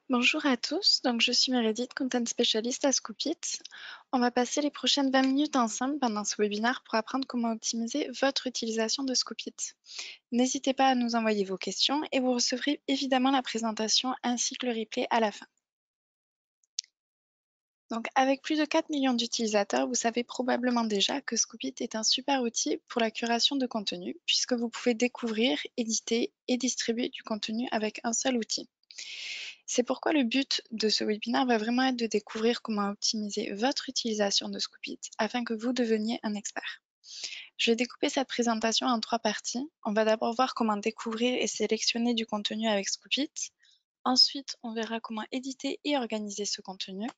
Bonjour à tous, donc je suis Meredith, Content Specialist à Scoopit. On va passer les prochaines 20 minutes ensemble pendant ce webinaire pour apprendre comment optimiser votre utilisation de Scoopit. N'hésitez pas à nous envoyer vos questions et vous recevrez évidemment la présentation ainsi que le replay à la fin. Donc avec plus de 4 millions d'utilisateurs, vous savez probablement déjà que Scoopit est un super outil pour la curation de contenu puisque vous pouvez découvrir, éditer et distribuer du contenu avec un seul outil. C'est pourquoi le but de ce webinaire va vraiment être de découvrir comment optimiser votre utilisation de Scoopit afin que vous deveniez un expert. Je vais découper cette présentation en 3 parties. On va d'abord voir comment découvrir et sélectionner du contenu avec Scoopit. Ensuite, on verra comment éditer et organiser ce contenu.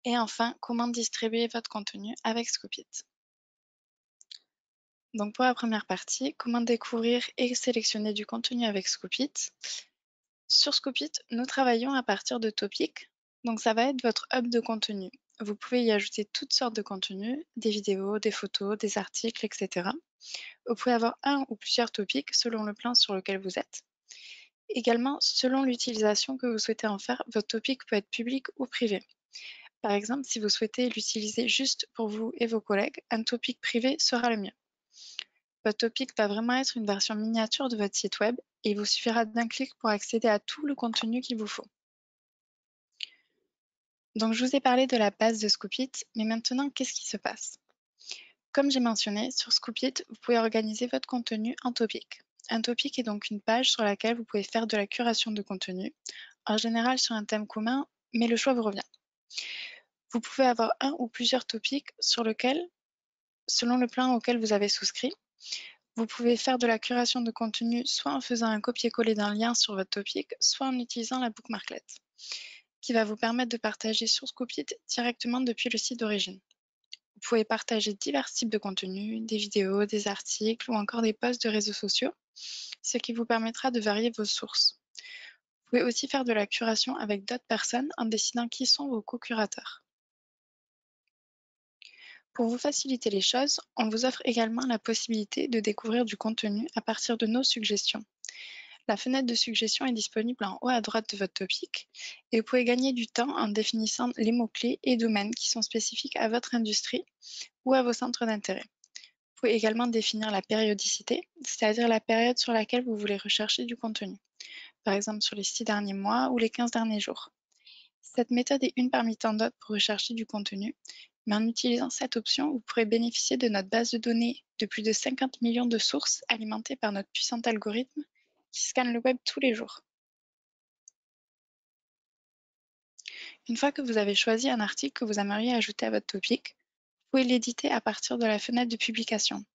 Et enfin, comment distribuer votre contenu avec Scoopit. Donc pour la première partie, comment découvrir et sélectionner du contenu avec Scoopit. Sur Scoopit, nous travaillons à partir de topics, donc ça va être votre hub de contenu. Vous pouvez y ajouter toutes sortes de contenus, des vidéos, des photos, des articles, etc. Vous pouvez avoir un ou plusieurs topics selon le plan sur lequel vous êtes. Également, selon l'utilisation que vous souhaitez en faire, votre topic peut être public ou privé. Par exemple, si vous souhaitez l'utiliser juste pour vous et vos collègues, un topic privé sera le mieux. Votre topic va vraiment être une version miniature de votre site web et il vous suffira d'un clic pour accéder à tout le contenu qu'il vous faut. Donc, je vous ai parlé de la base de Scoopit, mais maintenant, qu'est-ce qui se passe? Comme j'ai mentionné, sur Scoopit, vous pouvez organiser votre contenu en topics. Un topic est donc une page sur laquelle vous pouvez faire de la curation de contenu, en général sur un thème commun, mais le choix vous revient. Vous pouvez avoir un ou plusieurs topics sur lequel, selon le plan auquel vous avez souscrit, vous pouvez faire de la curation de contenu soit en faisant un copier-coller d'un lien sur votre topic, soit en utilisant la bookmarklet, qui va vous permettre de partager sur Scoopit directement depuis le site d'origine. Vous pouvez partager divers types de contenus, des vidéos, des articles ou encore des posts de réseaux sociaux, ce qui vous permettra de varier vos sources. Vous pouvez aussi faire de la curation avec d'autres personnes en décidant qui sont vos co-curateurs. Pour vous faciliter les choses, on vous offre également la possibilité de découvrir du contenu à partir de nos suggestions. La fenêtre de suggestion est disponible en haut à droite de votre topic et vous pouvez gagner du temps en définissant les mots-clés et domaines qui sont spécifiques à votre industrie ou à vos centres d'intérêt. Vous pouvez également définir la périodicité, c'est-à-dire la période sur laquelle vous voulez rechercher du contenu, par exemple sur les 6 derniers mois ou les 15 derniers jours. Cette méthode est une parmi tant d'autres pour rechercher du contenu, mais en utilisant cette option, vous pourrez bénéficier de notre base de données de plus de 50 millions de sources alimentées par notre puissant algorithme qui scanne le web tous les jours. Une fois que vous avez choisi un article que vous aimeriez ajouter à votre topic, vous pouvez l'éditer à partir de la fenêtre de publication.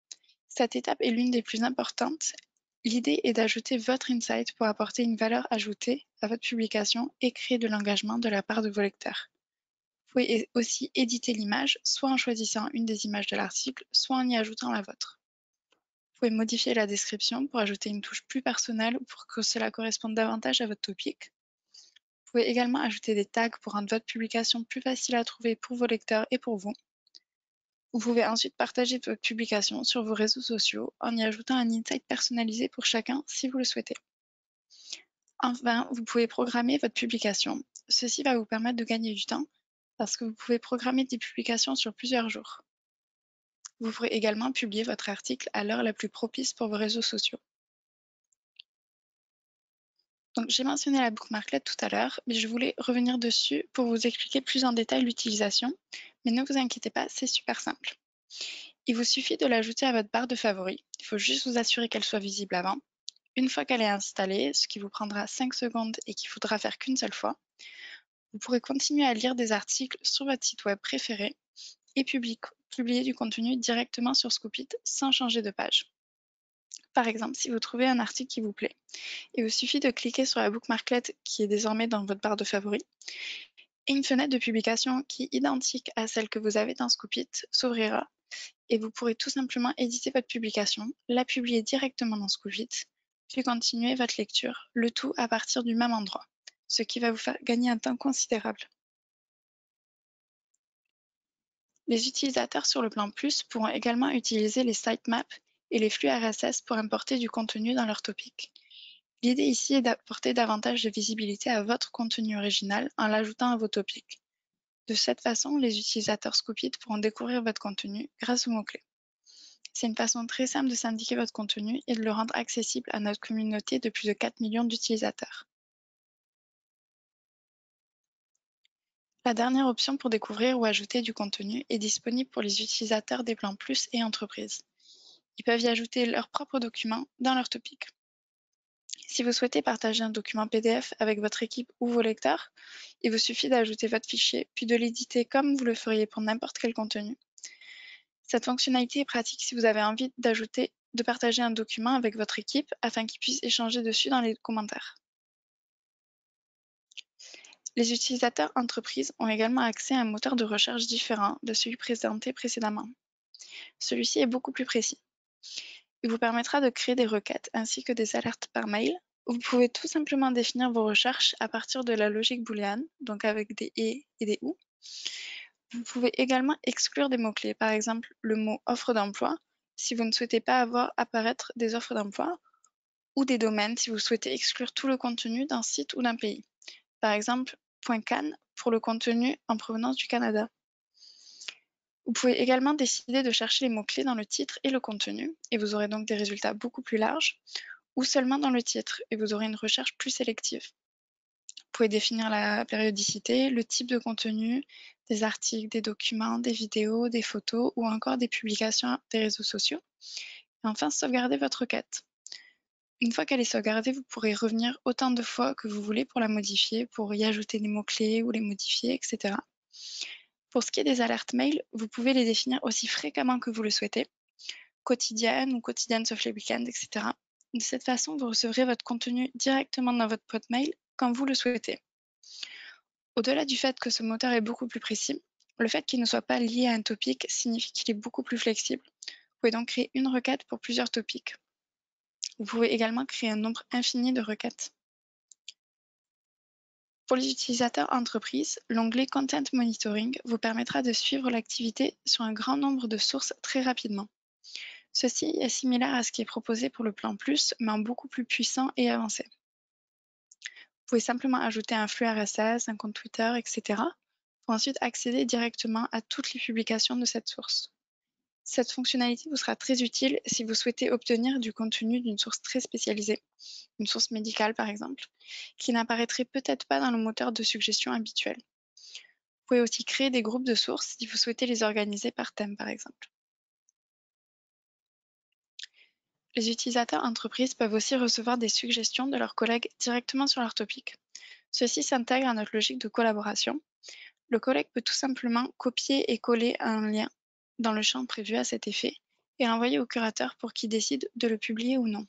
Cette étape est l'une des plus importantes. L'idée est d'ajouter votre insight pour apporter une valeur ajoutée à votre publication et créer de l'engagement de la part de vos lecteurs. Vous pouvez aussi éditer l'image, soit en choisissant une des images de l'article, soit en y ajoutant la vôtre. Vous pouvez modifier la description pour ajouter une touche plus personnelle ou pour que cela corresponde davantage à votre topic. Vous pouvez également ajouter des tags pour rendre votre publication plus facile à trouver pour vos lecteurs et pour vous. Vous pouvez ensuite partager votre publication sur vos réseaux sociaux en y ajoutant un insight personnalisé pour chacun si vous le souhaitez. Enfin, vous pouvez programmer votre publication. Ceci va vous permettre de gagner du temps parce que vous pouvez programmer des publications sur plusieurs jours. Vous pourrez également publier votre article à l'heure la plus propice pour vos réseaux sociaux. Donc, j'ai mentionné la bookmarklet tout à l'heure, mais je voulais revenir dessus pour vous expliquer plus en détail l'utilisation. Mais ne vous inquiétez pas, c'est super simple. Il vous suffit de l'ajouter à votre barre de favoris. Il faut juste vous assurer qu'elle soit visible avant. Une fois qu'elle est installée, ce qui vous prendra 5 secondes et qu'il faudra faire qu'une seule fois, vous pourrez continuer à lire des articles sur votre site web préféré et publier du contenu directement sur Scoopit sans changer de page. Par exemple, si vous trouvez un article qui vous plaît, il vous suffit de cliquer sur la bookmarklet qui est désormais dans votre barre de favoris et une fenêtre de publication qui est identique à celle que vous avez dans Scoopit s'ouvrira et vous pourrez tout simplement éditer votre publication, la publier directement dans Scoopit, puis continuer votre lecture, le tout à partir du même endroit, ce qui va vous faire gagner un temps considérable. Les utilisateurs sur le plan Plus pourront également utiliser les sitemaps et les flux RSS pour importer du contenu dans leur topic. L'idée ici est d'apporter davantage de visibilité à votre contenu original en l'ajoutant à vos topics. De cette façon, les utilisateurs Scoopit pourront découvrir votre contenu grâce aux mots-clés. C'est une façon très simple de syndiquer votre contenu et de le rendre accessible à notre communauté de plus de 4 millions d'utilisateurs. La dernière option pour découvrir ou ajouter du contenu est disponible pour les utilisateurs des plans Plus et entreprises. Ils peuvent y ajouter leurs propres documents dans leur topic. Si vous souhaitez partager un document PDF avec votre équipe ou vos lecteurs, il vous suffit d'ajouter votre fichier, puis de l'éditer comme vous le feriez pour n'importe quel contenu. Cette fonctionnalité est pratique si vous avez envie de partager un document avec votre équipe afin qu'ils puissent échanger dessus dans les commentaires. Les utilisateurs entreprises ont également accès à un moteur de recherche différent de celui présenté précédemment. Celui-ci est beaucoup plus précis. Il vous permettra de créer des requêtes ainsi que des alertes par mail. Vous pouvez tout simplement définir vos recherches à partir de la logique booléenne, donc avec des et des ou. Vous pouvez également exclure des mots-clés, par exemple le mot offre d'emploi si vous ne souhaitez pas avoir apparaître des offres d'emploi, ou des domaines si vous souhaitez exclure tout le contenu d'un site ou d'un pays. Par exemple, .can pour le contenu en provenance du Canada. Vous pouvez également décider de chercher les mots-clés dans le titre et le contenu, et vous aurez donc des résultats beaucoup plus larges, ou seulement dans le titre, et vous aurez une recherche plus sélective. Vous pouvez définir la périodicité, le type de contenu, des articles, des documents, des vidéos, des photos, ou encore des publications des réseaux sociaux. Et enfin, sauvegarder votre requête. Une fois qu'elle est sauvegardée, vous pourrez revenir autant de fois que vous voulez pour la modifier, pour y ajouter des mots-clés ou les modifier, etc. Pour ce qui est des alertes mail, vous pouvez les définir aussi fréquemment que vous le souhaitez, quotidiennes ou quotidiennes sauf les week-ends, etc. De cette façon, vous recevrez votre contenu directement dans votre boîte mail quand vous le souhaitez. Au-delà du fait que ce moteur est beaucoup plus précis, le fait qu'il ne soit pas lié à un topic signifie qu'il est beaucoup plus flexible. Vous pouvez donc créer une requête pour plusieurs topics. Vous pouvez également créer un nombre infini de requêtes. Pour les utilisateurs entreprises, l'onglet Content Monitoring vous permettra de suivre l'activité sur un grand nombre de sources très rapidement. Ceci est similaire à ce qui est proposé pour le plan Plus, mais en beaucoup plus puissant et avancé. Vous pouvez simplement ajouter un flux RSS, un compte Twitter, etc. pour ensuite accéder directement à toutes les publications de cette source. Cette fonctionnalité vous sera très utile si vous souhaitez obtenir du contenu d'une source très spécialisée, une source médicale par exemple, qui n'apparaîtrait peut-être pas dans le moteur de suggestion habituel. Vous pouvez aussi créer des groupes de sources si vous souhaitez les organiser par thème par exemple. Les utilisateurs entreprises peuvent aussi recevoir des suggestions de leurs collègues directement sur leur topic. Ceci s'intègre à notre logique de collaboration. Le collègue peut tout simplement copier et coller un lien dans le champ prévu à cet effet et l'envoyer au curateur pour qu'il décide de le publier ou non.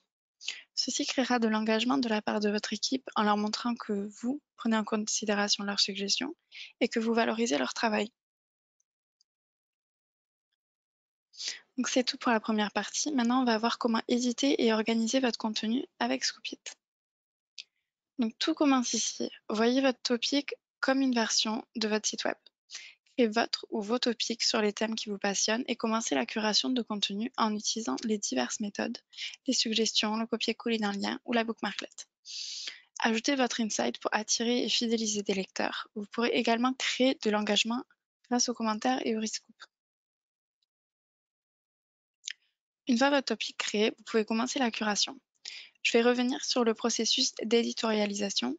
Ceci créera de l'engagement de la part de votre équipe en leur montrant que vous prenez en considération leurs suggestions et que vous valorisez leur travail. Donc c'est tout pour la première partie. Maintenant, on va voir comment éditer et organiser votre contenu avec Scoopit. Donc tout commence ici. Voyez votre topic comme une version de votre site web. Créez votre ou vos topics sur les thèmes qui vous passionnent et commencez la curation de contenu en utilisant les diverses méthodes, les suggestions, le copier-coller d'un lien ou la bookmarklet. Ajoutez votre insight pour attirer et fidéliser des lecteurs. Vous pourrez également créer de l'engagement grâce aux commentaires et aux rescoops. Une fois votre topic créé, vous pouvez commencer la curation. Je vais revenir sur le processus d'éditorialisation.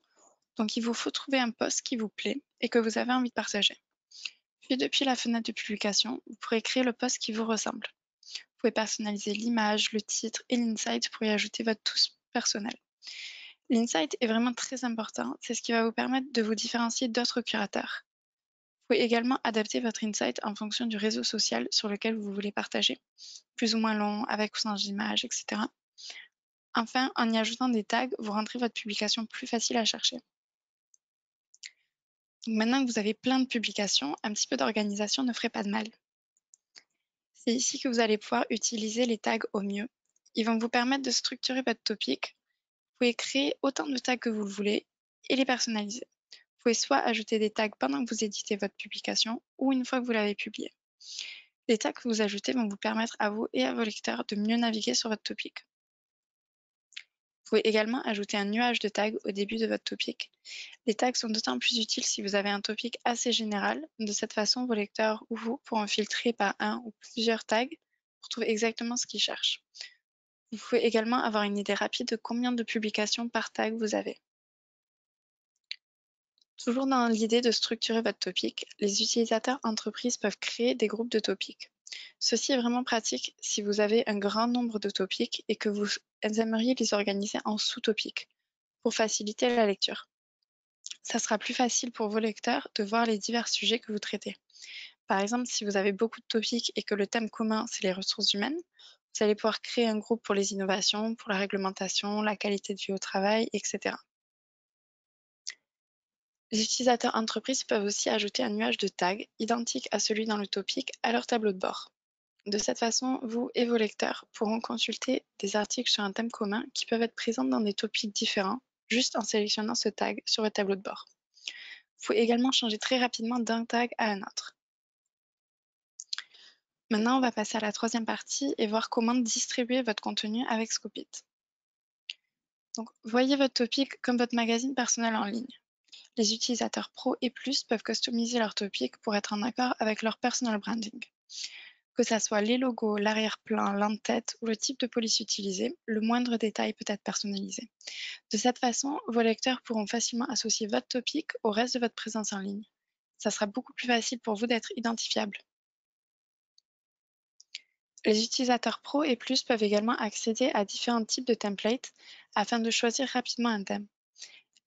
Donc, il vous faut trouver un post qui vous plaît et que vous avez envie de partager. Puis, depuis la fenêtre de publication, vous pourrez créer le post qui vous ressemble. Vous pouvez personnaliser l'image, le titre et l'insight pour y ajouter votre touche personnelle. L'insight est vraiment très important, c'est ce qui va vous permettre de vous différencier d'autres curateurs. Vous pouvez également adapter votre insight en fonction du réseau social sur lequel vous voulez partager, plus ou moins long, avec ou sans image, etc. Enfin, en y ajoutant des tags, vous rendrez votre publication plus facile à chercher. Donc maintenant que vous avez plein de publications, un petit peu d'organisation ne ferait pas de mal. C'est ici que vous allez pouvoir utiliser les tags au mieux. Ils vont vous permettre de structurer votre topic. Vous pouvez créer autant de tags que vous le voulez et les personnaliser. Vous pouvez soit ajouter des tags pendant que vous éditez votre publication ou une fois que vous l'avez publiée. Les tags que vous ajoutez vont vous permettre à vous et à vos lecteurs de mieux naviguer sur votre topic. Vous pouvez également ajouter un nuage de tags au début de votre topic. Les tags sont d'autant plus utiles si vous avez un topic assez général. De cette façon, vos lecteurs ou vous pourront filtrer par un ou plusieurs tags pour trouver exactement ce qu'ils cherchent. Vous pouvez également avoir une idée rapide de combien de publications par tag vous avez. Toujours dans l'idée de structurer votre topic, les utilisateurs entreprises peuvent créer des groupes de topics. Ceci est vraiment pratique si vous avez un grand nombre de topics et que vous aimeriez les organiser en sous-topics pour faciliter la lecture. Ça sera plus facile pour vos lecteurs de voir les divers sujets que vous traitez. Par exemple, si vous avez beaucoup de topics et que le thème commun, c'est les ressources humaines, vous allez pouvoir créer un groupe pour les innovations, pour la réglementation, la qualité de vie au travail, etc. Les utilisateurs entreprises peuvent aussi ajouter un nuage de tags identique à celui dans le topic à leur tableau de bord. De cette façon, vous et vos lecteurs pourront consulter des articles sur un thème commun qui peuvent être présents dans des topics différents, juste en sélectionnant ce tag sur votre tableau de bord. Vous pouvez également changer très rapidement d'un tag à un autre. Maintenant, on va passer à la troisième partie et voir comment distribuer votre contenu avec Scoopit. Donc, voyez votre topic comme votre magazine personnel en ligne. Les utilisateurs pro et plus peuvent customiser leur topic pour être en accord avec leur personal branding. Que ce soit les logos, l'arrière-plan, l'entête ou le type de police utilisé, le moindre détail peut être personnalisé. De cette façon, vos lecteurs pourront facilement associer votre topic au reste de votre présence en ligne. Ça sera beaucoup plus facile pour vous d'être identifiable. Les utilisateurs pro et plus peuvent également accéder à différents types de templates afin de choisir rapidement un thème.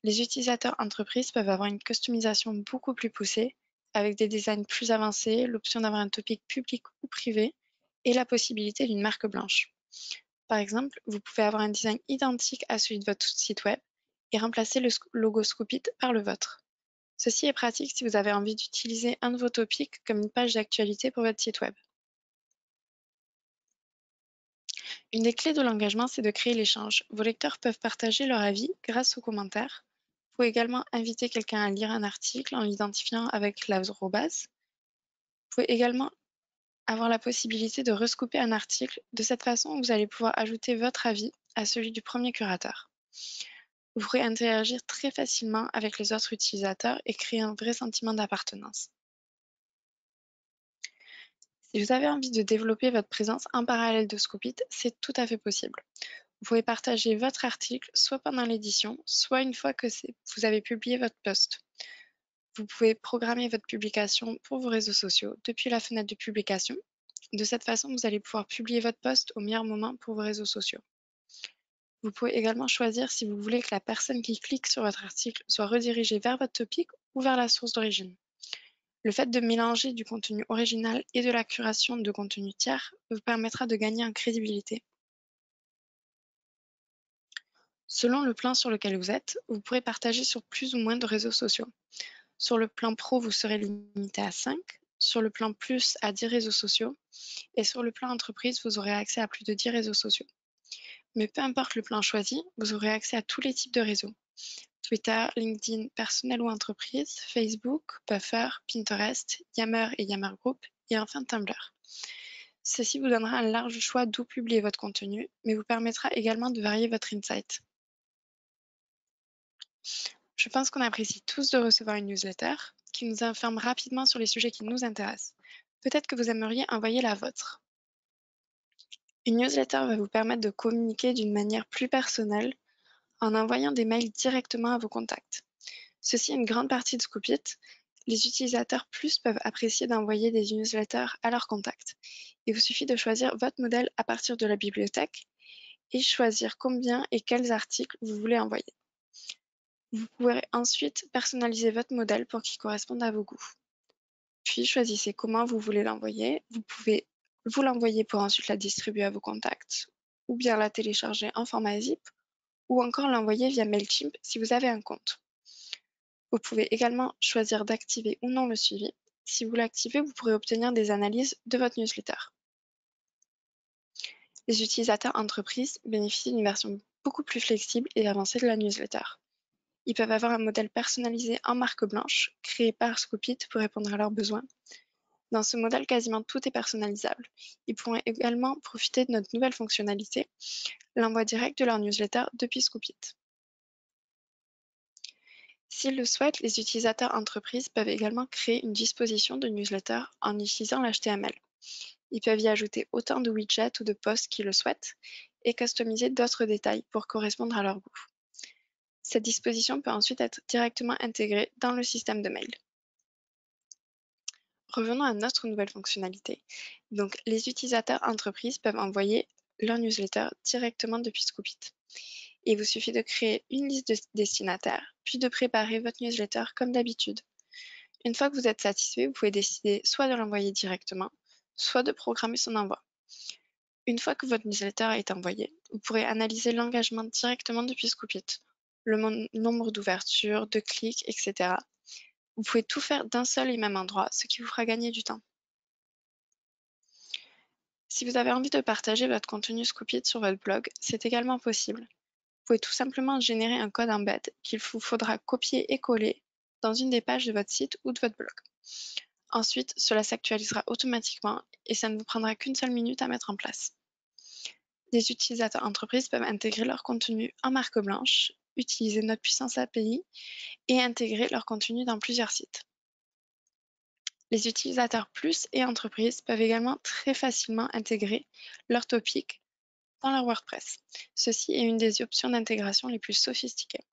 Les utilisateurs entreprises peuvent avoir une customisation beaucoup plus poussée, avec des designs plus avancés, l'option d'avoir un topic public ou privé, et la possibilité d'une marque blanche. Par exemple, vous pouvez avoir un design identique à celui de votre site web et remplacer le logo Scoopit par le vôtre. Ceci est pratique si vous avez envie d'utiliser un de vos topics comme une page d'actualité pour votre site web. Une des clés de l'engagement, c'est de créer l'échange. Vos lecteurs peuvent partager leur avis grâce aux commentaires. Vous pouvez également inviter quelqu'un à lire un article en l'identifiant avec l'arrobase. Vous pouvez également avoir la possibilité de rescooper un article. De cette façon, vous allez pouvoir ajouter votre avis à celui du premier curateur. Vous pourrez interagir très facilement avec les autres utilisateurs et créer un vrai sentiment d'appartenance. Si vous avez envie de développer votre présence en parallèle de Scoopit, c'est tout à fait possible. Vous pouvez partager votre article soit pendant l'édition, soit une fois que vous avez publié votre post. Vous pouvez programmer votre publication pour vos réseaux sociaux depuis la fenêtre de publication. De cette façon, vous allez pouvoir publier votre post au meilleur moment pour vos réseaux sociaux. Vous pouvez également choisir si vous voulez que la personne qui clique sur votre article soit redirigée vers votre topic ou vers la source d'origine. Le fait de mélanger du contenu original et de la curation de contenu tiers vous permettra de gagner en crédibilité. Selon le plan sur lequel vous êtes, vous pourrez partager sur plus ou moins de réseaux sociaux. Sur le plan pro, vous serez limité à 5, sur le plan plus à 10 réseaux sociaux, et sur le plan entreprise, vous aurez accès à plus de 10 réseaux sociaux. Mais peu importe le plan choisi, vous aurez accès à tous les types de réseaux. Twitter, LinkedIn, personnel ou entreprise, Facebook, Buffer, Pinterest, Yammer et Yammer Group, et enfin Tumblr. Ceci vous donnera un large choix d'où publier votre contenu, mais vous permettra également de varier votre insight. Je pense qu'on apprécie tous de recevoir une newsletter qui nous informe rapidement sur les sujets qui nous intéressent. Peut-être que vous aimeriez envoyer la vôtre. Une newsletter va vous permettre de communiquer d'une manière plus personnelle en envoyant des mails directement à vos contacts. Ceci est une grande partie de Scoopit. Les utilisateurs plus peuvent apprécier d'envoyer des newsletters à leurs contacts. Il vous suffit de choisir votre modèle à partir de la bibliothèque et choisir combien et quels articles vous voulez envoyer. Vous pourrez ensuite personnaliser votre modèle pour qu'il corresponde à vos goûts. Puis choisissez comment vous voulez l'envoyer. Vous pouvez vous l'envoyer pour ensuite la distribuer à vos contacts, ou bien la télécharger en format zip, ou encore l'envoyer via Mailchimp si vous avez un compte. Vous pouvez également choisir d'activer ou non le suivi. Si vous l'activez, vous pourrez obtenir des analyses de votre newsletter. Les utilisateurs entreprises bénéficient d'une version beaucoup plus flexible et avancée de la newsletter. Ils peuvent avoir un modèle personnalisé en marque blanche, créé par Scoopit pour répondre à leurs besoins. Dans ce modèle, quasiment tout est personnalisable. Ils pourront également profiter de notre nouvelle fonctionnalité, l'envoi direct de leur newsletter depuis Scoopit. S'ils le souhaitent, les utilisateurs entreprises peuvent également créer une disposition de newsletter en utilisant l'HTML. Ils peuvent y ajouter autant de widgets ou de posts qu'ils le souhaitent et customiser d'autres détails pour correspondre à leur goût. Cette disposition peut ensuite être directement intégrée dans le système de mail. Revenons à notre nouvelle fonctionnalité. Donc, les utilisateurs entreprises peuvent envoyer leur newsletter directement depuis Scoopit. Il vous suffit de créer une liste de destinataires, puis de préparer votre newsletter comme d'habitude. Une fois que vous êtes satisfait, vous pouvez décider soit de l'envoyer directement, soit de programmer son envoi. Une fois que votre newsletter est envoyée, vous pourrez analyser l'engagement directement depuis Scoopit, le nombre d'ouvertures, de clics, etc. Vous pouvez tout faire d'un seul et même endroit, ce qui vous fera gagner du temps. Si vous avez envie de partager votre contenu Scoopit sur votre blog, c'est également possible. Vous pouvez tout simplement générer un code embed qu'il vous faudra copier et coller dans une des pages de votre site ou de votre blog. Ensuite, cela s'actualisera automatiquement et ça ne vous prendra qu'une seule minute à mettre en place. Les utilisateurs entreprises peuvent intégrer leur contenu en marque blanche, utiliser notre puissance API et intégrer leur contenu dans plusieurs sites. Les utilisateurs plus et entreprises peuvent également très facilement intégrer leur topic dans leur WordPress. Ceci est une des options d'intégration les plus sophistiquées.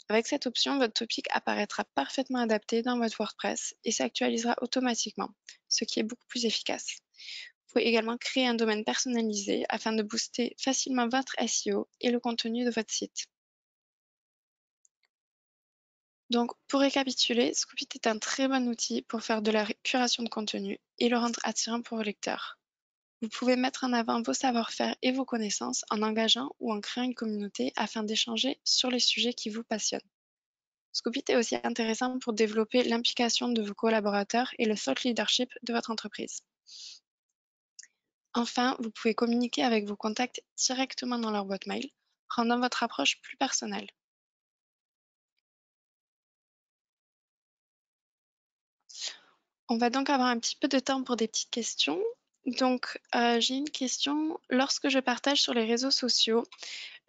Avec cette option, votre topic apparaîtra parfaitement adapté dans votre WordPress et s'actualisera automatiquement, ce qui est beaucoup plus efficace. Vous pouvez également créer un domaine personnalisé afin de booster facilement votre SEO et le contenu de votre site. Donc, pour récapituler, Scoopit est un très bon outil pour faire de la curation de contenu et le rendre attirant pour vos lecteurs. Vous pouvez mettre en avant vos savoir-faire et vos connaissances en engageant ou en créant une communauté afin d'échanger sur les sujets qui vous passionnent. Scoopit est aussi intéressant pour développer l'implication de vos collaborateurs et le thought leadership de votre entreprise. Enfin, vous pouvez communiquer avec vos contacts directement dans leur boîte mail, rendant votre approche plus personnelle. On va donc avoir un petit peu de temps pour des petites questions. Donc, j'ai une question. Lorsque je partage sur les réseaux sociaux,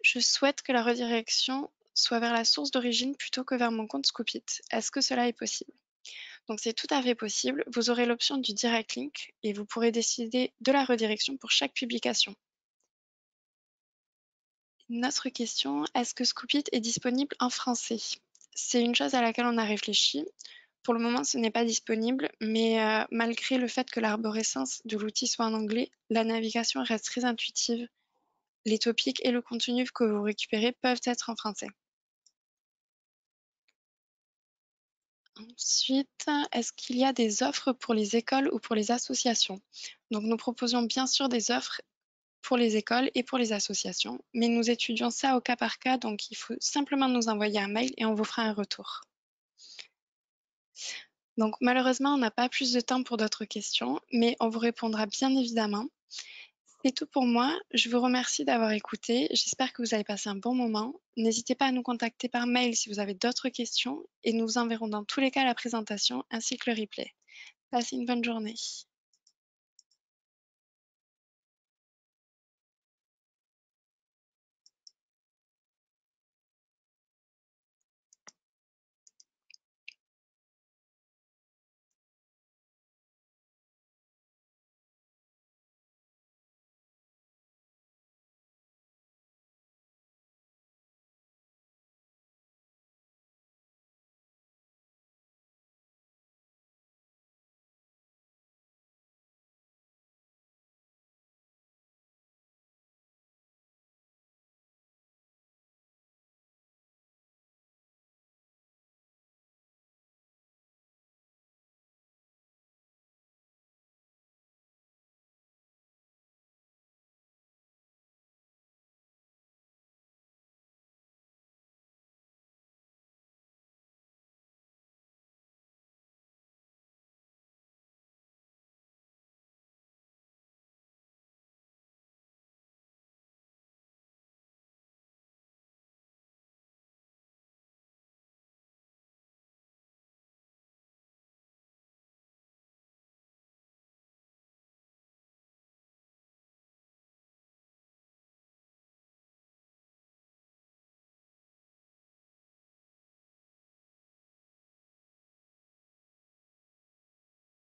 je souhaite que la redirection soit vers la source d'origine plutôt que vers mon compte Scoopit. Est-ce que cela est possible? Donc, c'est tout à fait possible. Vous aurez l'option du direct link et vous pourrez décider de la redirection pour chaque publication. Une autre question, est-ce que Scoopit est disponible en français? C'est une chose à laquelle on a réfléchi. Pour le moment, ce n'est pas disponible, mais malgré le fait que l'arborescence de l'outil soit en anglais, la navigation reste très intuitive. Les topics et le contenu que vous récupérez peuvent être en français. Ensuite, est-ce qu'il y a des offres pour les écoles ou pour les associations? Donc, nous proposions bien sûr des offres pour les écoles et pour les associations, mais nous étudions ça au cas par cas, donc il faut simplement nous envoyer un mail et on vous fera un retour. Donc malheureusement, on n'a pas plus de temps pour d'autres questions, mais on vous répondra bien évidemment. C'est tout pour moi. Je vous remercie d'avoir écouté. J'espère que vous avez passé un bon moment. N'hésitez pas à nous contacter par mail si vous avez d'autres questions et nous vous enverrons dans tous les cas la présentation ainsi que le replay. Passez une bonne journée.